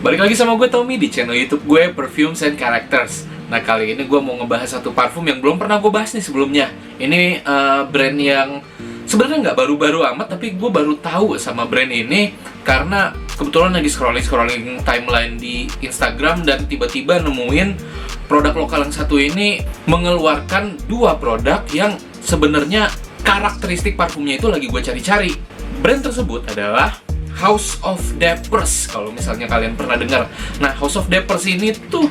Balik lagi sama gue Tommy di channel YouTube gue Perfumes and Characters. Nah, kali ini gue mau ngebahas satu parfum yang belum pernah gue bahas nih sebelumnya. Ini brand yang sebenarnya nggak baru-baru amat, tapi gue baru tahu sama brand ini karena kebetulan lagi scrolling timeline di Instagram dan tiba-tiba nemuin produk lokal yang satu ini mengeluarkan dua produk yang sebenarnya karakteristik parfumnya itu lagi gue cari-cari. Brand tersebut adalah House of Dapers, kalau misalnya kalian pernah dengar. Nah, House of Dapers ini tuh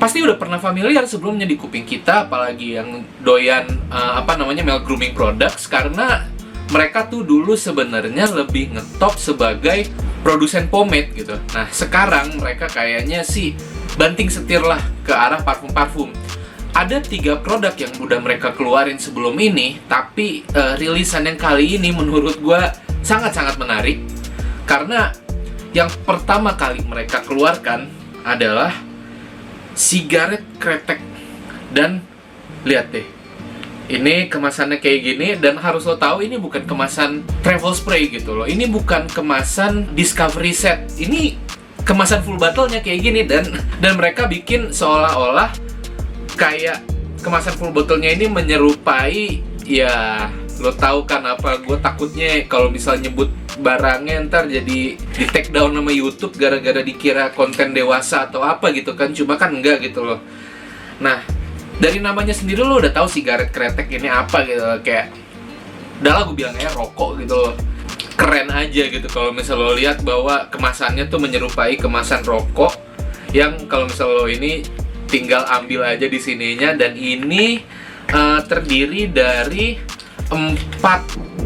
pasti udah pernah familiar sebelumnya di kuping kita, apalagi yang doyan male grooming products, karena mereka tuh dulu sebenarnya lebih ngetop sebagai produsen pomade gitu. Nah, sekarang mereka kayaknya sih banting setir lah ke arah parfum-parfum. Ada 3 produk yang udah mereka keluarin sebelum ini, tapi rilisan yang kali ini menurut gue sangat-sangat menarik. Karena yang pertama kali mereka keluarkan adalah sigaret kretek. Dan lihat deh, ini kemasannya kayak gini, dan harus lo tahu ini bukan kemasan travel spray gitu loh. Ini bukan kemasan discovery set. Ini kemasan full bottle-nya kayak gini, dan mereka bikin seolah-olah kayak kemasan full bottle-nya ini menyerupai, ya lo tahu kan apa gue takutnya kalau misalnya nyebut barangnya ntar jadi di take down sama YouTube gara-gara dikira konten dewasa atau apa gitu kan. Cuma kan enggak gitu loh. Nah, dari namanya sendiri lo udah tahu sigaret kretek ini apa gitu loh. Kayak udah lah gue bilangnya rokok gitu loh. Keren aja gitu kalau misalnya lo lihat bahwa kemasannya tuh menyerupai kemasan rokok yang kalau misalnya lo ini tinggal ambil aja di sininya. Dan ini terdiri dari 4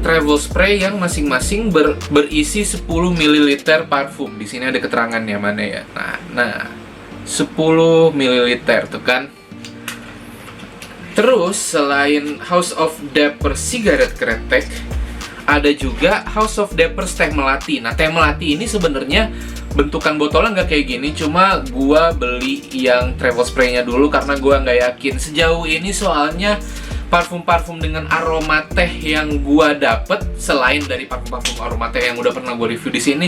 travel spray yang masing-masing berisi 10 ml parfum. Di sini ada keterangannya mana ya. Nah 10 ml tuh kan. Terus selain House of Dapers sigaret kretek, ada juga House of Dapers teh melati. Nah, teh melati ini sebenarnya bentukan botolnya nggak kayak gini, cuma gua beli yang travel spray-nya dulu karena gua nggak yakin sejauh ini. Soalnya parfum-parfum dengan aroma teh yang gua dapet selain dari parfum-parfum aroma teh yang udah pernah gua review di sini,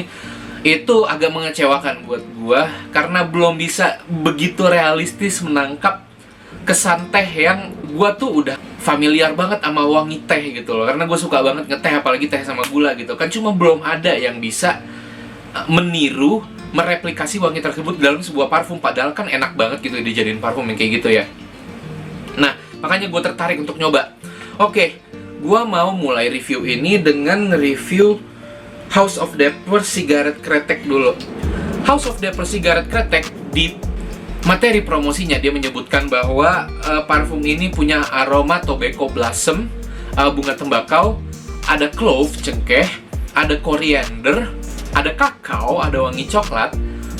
itu agak mengecewakan buat gua karena belum bisa begitu realistis menangkap kesan teh yang gua tuh udah familiar banget sama wangi teh gitu loh. Karena gue suka banget ngeteh, apalagi teh sama gula gitu kan. Cuma belum ada yang bisa meniru, mereplikasi wangi tersebut dalam sebuah parfum. Padahal kan enak banget gitu dijadiin parfum yang kayak gitu ya. Nah, makanya gue tertarik untuk nyoba. Oke, gue mau mulai review ini dengan nge-review House of Dapers sigaret kretek dulu. House of Dapers sigaret kretek, di materi promosinya dia menyebutkan bahwa parfum ini punya aroma tobacco blossom, bunga tembakau, ada clove, cengkeh, ada koriander, ada kakao, ada wangi coklat,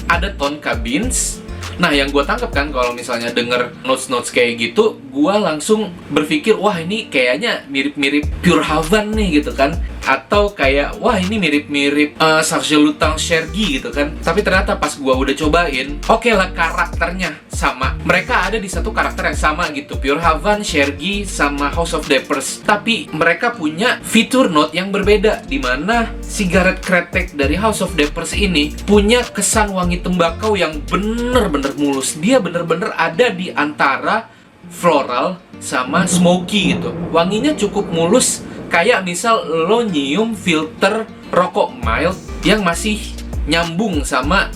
ada tonka beans. Nah, yang gue tangkap kan kalau misalnya denger notes-notes kayak gitu, gue langsung berpikir, wah ini kayaknya mirip-mirip Pure Havan nih gitu kan. Atau kayak, wah ini mirip-mirip Serge Lutens Chergy gitu kan. Tapi ternyata pas gue udah cobain, oke lah, karakternya sama. Mereka ada di satu karakter yang sama gitu, Pure Havan, Chergy, sama House of Dapers. Tapi mereka punya fitur note yang berbeda, dimana sigaret kretek dari House of Dapers ini punya kesan wangi tembakau yang bener-bener mulus. Dia bener-bener ada di antara floral sama smoky gitu. Wanginya cukup mulus, kayak misal lo nyium filter rokok mild yang masih nyambung sama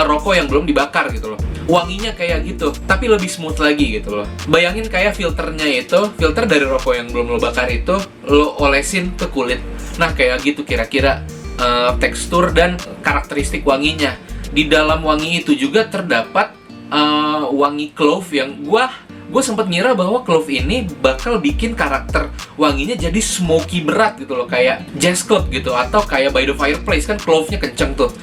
rokok yang belum dibakar gitu loh. Wanginya kayak gitu, tapi lebih smooth lagi gitu loh. Bayangin kayak filternya itu, filter dari rokok yang belum lo bakar itu, lo olesin ke kulit. Nah, kayak gitu kira-kira tekstur dan karakteristik wanginya. Di dalam wangi itu juga terdapat wangi clove yang gue sempat ngira bahwa clove ini bakal bikin karakter wanginya jadi smoky berat gitu loh, kayak Jazz Club gitu, atau kayak By the Fireplace kan clove-nya kenceng tuh.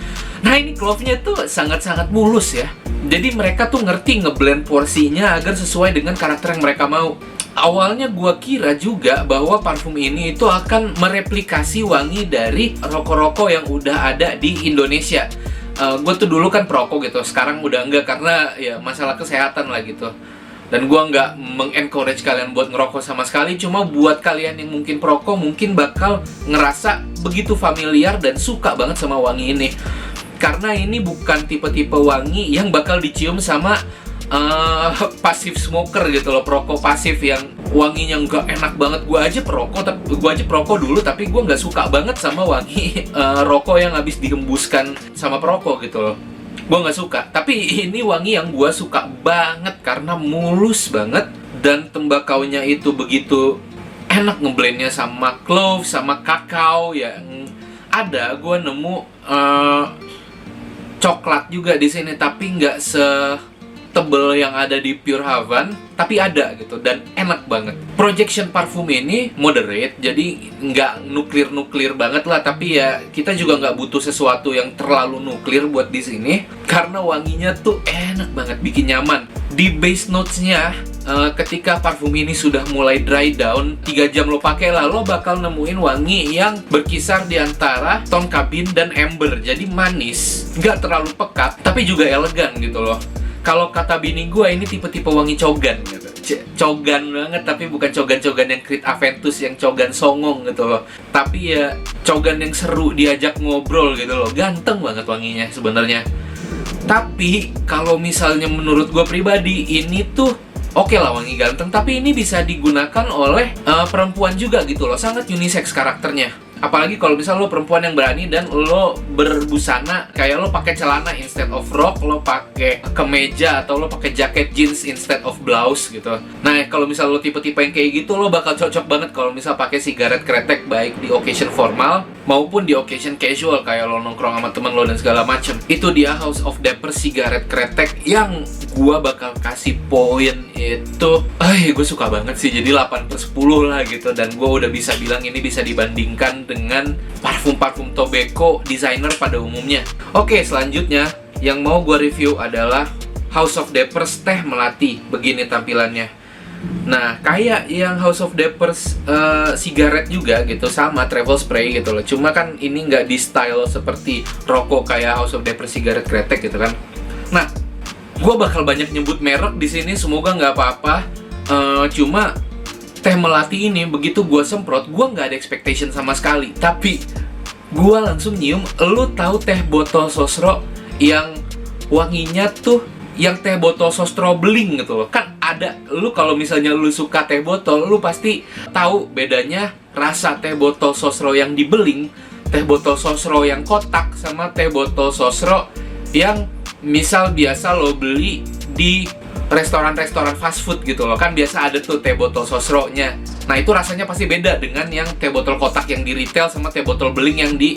Nah, ini clove-nya tuh sangat-sangat mulus ya. Jadi mereka tuh ngerti ngeblend porsinya agar sesuai dengan karakter yang mereka mau. Awalnya gue kira juga bahwa parfum ini itu akan mereplikasi wangi dari rokok-rokok yang udah ada di Indonesia. Gue tuh dulu kan perokok gitu, sekarang udah enggak karena ya masalah kesehatan lah gitu. Dan gue nggak mengencourage kalian buat ngerokok sama sekali. Cuma buat kalian yang mungkin perokok, mungkin bakal ngerasa begitu familiar dan suka banget sama wangi ini. karena ini bukan tipe-tipe wangi yang bakal dicium sama pasif smoker gitu loh, perokok pasif yang wanginya nggak enak banget. Gue aja perokok dulu, tapi gue nggak suka banget sama wangi rokok yang habis dihembuskan sama perokok gitu loh. Gue nggak suka. Tapi ini wangi yang gue suka banget karena mulus banget dan tembakaunya itu begitu enak ngeblendnya sama clove, sama kakao yang ada. Gue nemu coklat juga di sini, tapi nggak tebel yang ada di Pure Havan, tapi ada gitu dan enak banget. Projection parfum ini moderate, jadi nggak nuklir banget lah, tapi ya kita juga nggak butuh sesuatu yang terlalu nuklir buat di sini karena wanginya tuh enak banget, bikin nyaman. Di base notes-nya, ketika parfum ini sudah mulai dry down, 3 jam lo pakai lah, lo bakal nemuin wangi yang berkisar di antara Tonka Bean dan Amber. Jadi manis, nggak terlalu pekat, tapi juga elegan gitu loh. Kalau kata bini gue, ini tipe-tipe wangi cogan gitu. Cogan banget, tapi bukan cogan-cogan yang Creed Aventus, yang cogan songong gitu loh. Tapi ya cogan yang seru diajak ngobrol gitu loh. Ganteng banget wanginya sebenarnya. Tapi kalau misalnya menurut gue pribadi, ini tuh oke lah wangi ganteng, tapi ini bisa digunakan oleh perempuan juga gitu loh. Sangat unisex karakternya. Apalagi kalau misal lo perempuan yang berani dan lo berbusana, kayak lo pakai celana instead of rok, lo pakai kemeja atau lo pakai jaket jeans instead of blouse gitu. Nah, kalau misal lo tipe-tipe yang kayak gitu, lo bakal cocok banget kalau misal pakai sigaret kretek, baik di occasion formal maupun di occasion casual, kayak lo nongkrong sama temen lo dan segala macem. Itu dia House of Dapper sigaret kretek yang gua bakal kasih poin itu, gue suka banget sih, jadi 8/10 lah gitu. Dan gua udah bisa bilang ini bisa dibandingkan dengan parfum-parfum tobacco designer pada umumnya. Oke, selanjutnya yang mau gue review adalah House of Dapper Teh Melati. Begini tampilannya. Nah, kayak yang House of Dapper sigaret juga gitu, sama travel spray gitu loh. Cuma kan ini nggak di style seperti rokok kayak House of Dapper sigaret kretek gitu kan. Nah, gue bakal banyak nyebut merek di sini, semoga nggak apa-apa. Cuma Teh Melati ini begitu gue semprot, gue nggak ada expectation sama sekali, tapi gue langsung nyium. Lu tahu teh botol sosro yang wanginya tuh yang teh botol sosro beling gitu loh, kan ada. Lu kalau misalnya lu suka teh botol, lu pasti tahu bedanya rasa teh botol sosro yang di beling, teh botol sosro yang kotak, sama teh botol sosro yang misal biasa lo beli di restoran-restoran fast food gitu loh. Kan biasa ada tuh teh botol sosro-nya. Nah, itu rasanya pasti beda dengan yang teh botol kotak yang di retail sama teh botol beling yang di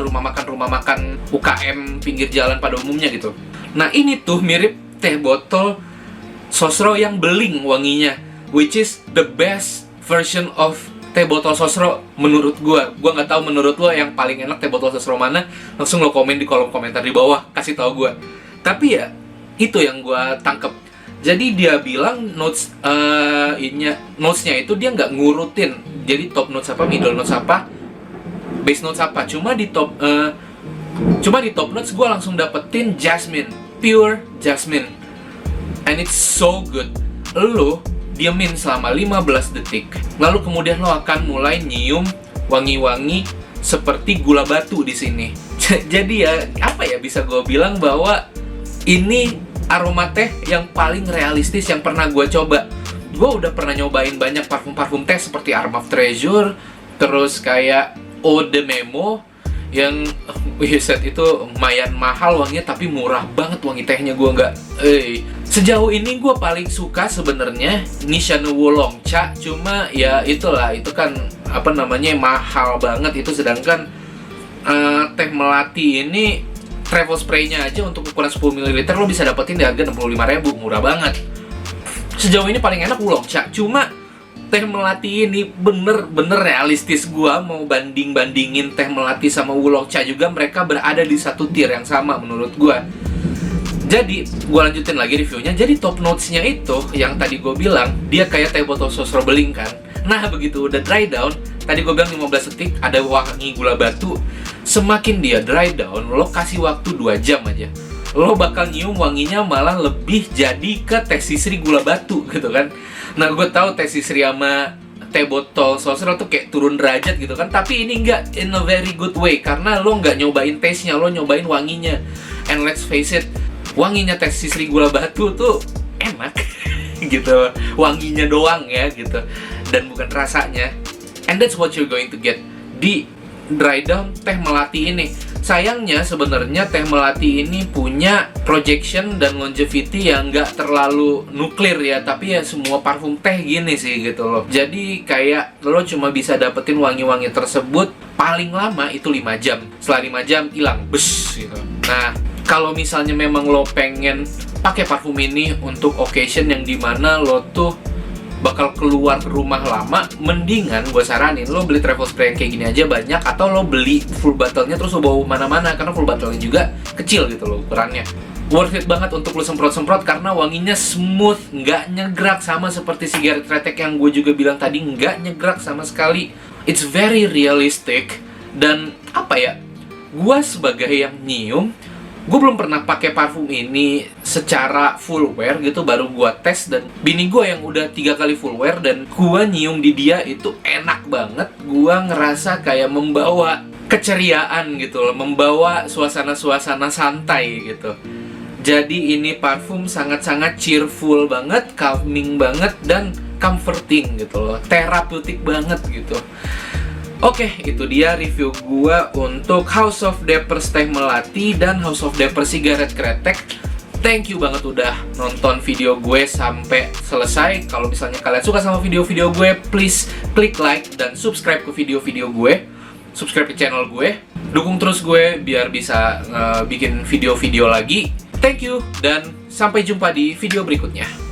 rumah makan UKM pinggir jalan pada umumnya gitu. Nah, ini tuh mirip teh botol sosro yang beling wanginya, which is the best version of teh botol sosro menurut gua. Gua nggak tahu menurut lo yang paling enak teh botol sosro mana. Langsung lo komen di kolom komentar di bawah, kasih tahu gua. Tapi ya itu yang gua tangkep. Jadi dia bilang notesnya itu dia nggak ngurutin. Jadi top notes apa, middle notes apa, base notes apa. Cuma di top notes gue langsung dapetin jasmine, pure jasmine, and it's so good. Lo diamin selama 15 detik, lalu kemudian lo akan mulai nyium wangi-wangi seperti gula batu di sini. Jadi ya apa ya, bisa gue bilang bahwa ini aroma teh yang paling realistis yang pernah gue coba. Gue udah pernah nyobain banyak parfum-parfum teh seperti Arm of Treasure, terus kayak Eau de Memo yang set itu lumayan mahal wanginya, tapi murah banget wangi tehnya. Gue nggak sejauh ini gue paling suka sebenarnya Nishanu Wulong Cha. Cuma ya itulah, itu kan apa namanya, mahal banget itu. Sedangkan Teh Melati ini travel spray-nya aja untuk ukuran 10 ml lo bisa dapetin di harga 65.000, murah banget. Sejauh ini paling enak Wulong Cha. Cuma Teh Melati ini bener-bener realistis. Gua mau bandingin Teh Melati sama Wulong Cha juga, mereka berada di satu tier yang sama menurut gua. Jadi, gua lanjutin lagi reviewnya. Jadi top notes-nya itu yang tadi gua bilang, dia kayak teh botol sosro beling kan. Nah, begitu udah dry down, tadi gua bilang 15 detik ada wangi gula batu. Semakin dia dry down, lo kasih waktu 2 jam aja, lo bakal nyium wanginya malah lebih jadi ke teh sisri gula batu gitu kan. Nah, gue tahu teh sisri sama teh botol saucer tuh kayak turun derajat gitu kan. Tapi ini nggak, in a very good way, karena lo nggak nyobain taste-nya, lo nyobain wanginya. And let's face it, wanginya teh sisri gula batu tuh enak gitu, wanginya doang ya gitu, dan bukan rasanya. And that's what you're going to get di dry down teh melati ini. Sayangnya sebenarnya teh melati ini punya projection dan longevity yang nggak terlalu nuklir ya, tapi ya semua parfum teh gini sih gitu loh. Jadi kayak lo cuma bisa dapetin wangi-wangi tersebut paling lama itu 5 jam. Setelah 5 jam hilang, bes gitu. Nah, kalau misalnya memang lo pengen pakai parfum ini untuk occasion yang dimana lo tuh bakal keluar rumah lama, mendingan gue saranin lo beli travel spray yang kayak gini aja banyak, atau lo beli full bottle-nya terus lo bawa mana-mana, karena full bottle-nya juga kecil gitu lo ukurannya. Worth it banget untuk lo semprot-semprot karena wanginya smooth, nggak nyegrak sama seperti sigaret kretek yang gue juga bilang tadi, nggak nyegrak sama sekali. It's very realistic, dan apa ya, gue sebagai yang nyium, gue belum pernah pakai parfum ini secara full wear gitu, baru gue tes, dan bini gue yang udah 3 kali full wear, dan gue nyium di dia itu enak banget. Gue ngerasa kayak membawa keceriaan gitu loh, membawa suasana-suasana santai gitu. Jadi ini parfum sangat-sangat cheerful banget, calming banget, dan comforting gitu loh, terapeutik banget gitu. Oke, itu dia review gua untuk House of Dapers teh melati dan House of Dapers sigaret kretek. Thank you banget udah nonton video gue sampai selesai. Kalau misalnya kalian suka sama video-video gue, please klik like dan subscribe ke video-video gue. Subscribe ke channel gue. Dukung terus gue biar bisa bikin video-video lagi. Thank you, dan sampai jumpa di video berikutnya.